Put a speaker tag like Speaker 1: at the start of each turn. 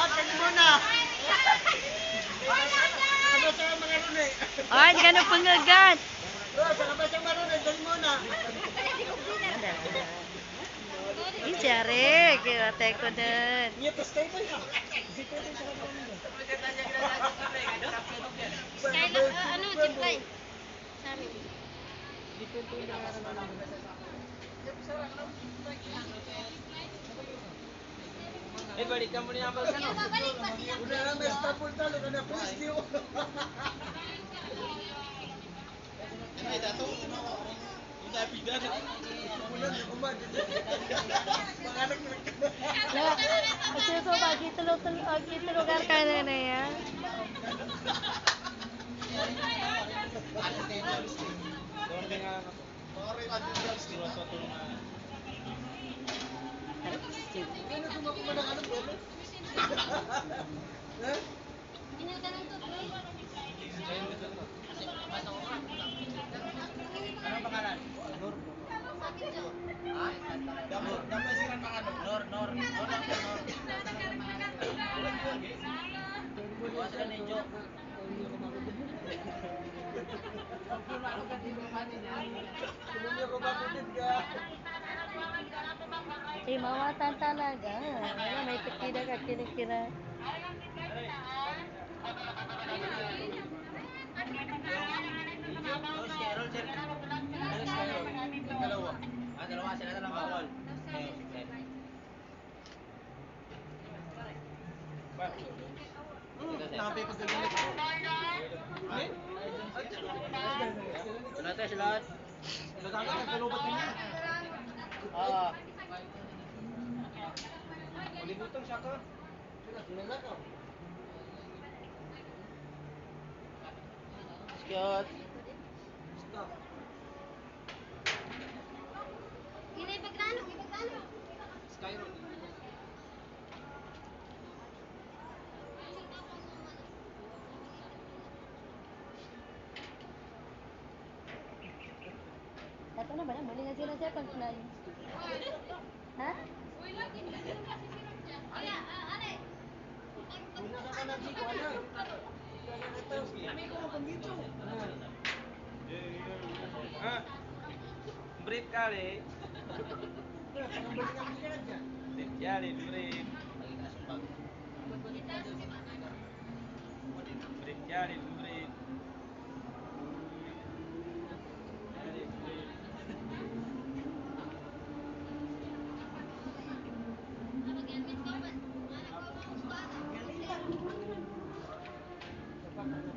Speaker 1: Dali muna. Ano sa mga runay?
Speaker 2: Ay, di ka na pangagat.
Speaker 1: Bro, sa labas ang marunay, dali muna.
Speaker 2: Jare, kirate ko dun.
Speaker 1: Ngitos kayo pa yun.
Speaker 3: Skylar, ano, zipline. Sa amin.
Speaker 4: Balik ka muna yung balsa, no?
Speaker 3: Babalik pa sila.
Speaker 1: Una na may stapol talo ka na pwesto.
Speaker 4: Ay, dato. Una, pida.
Speaker 1: Una na kumad. Panganak na
Speaker 2: Na, kasi so bagi lugar ka na yan.
Speaker 1: Ano kumakuha ng ano, bro? Ha?
Speaker 3: Inutan ng tubig.
Speaker 4: Anong pangalan? Nur. Ha? Damo silang pangalan. Nur. Buwan sila ninyo.
Speaker 1: Sumulyo ko ba pinit ka?
Speaker 2: Eh, mawatan talaga. Wala, may tekida ka kinikira.
Speaker 4: Dalawa sila na lang bawal. Nabi pag galit. Wala tayo sila. Nagkaka nagkalubat niya. Ah. Ulibutan siya ka.
Speaker 1: Sila ka.
Speaker 4: Scott.
Speaker 1: Stop.
Speaker 3: Ibagrano.
Speaker 4: Skyro.
Speaker 2: Dato na ba na? Muli nga sila siya pag nai. Ha?
Speaker 1: Una ka na dito, ano? Kami ko mo pangito.
Speaker 4: Brief kali.
Speaker 1: Pangambalik ang kita dyan.
Speaker 4: Brief kali, brief. Brief kali, brief.
Speaker 1: Galing.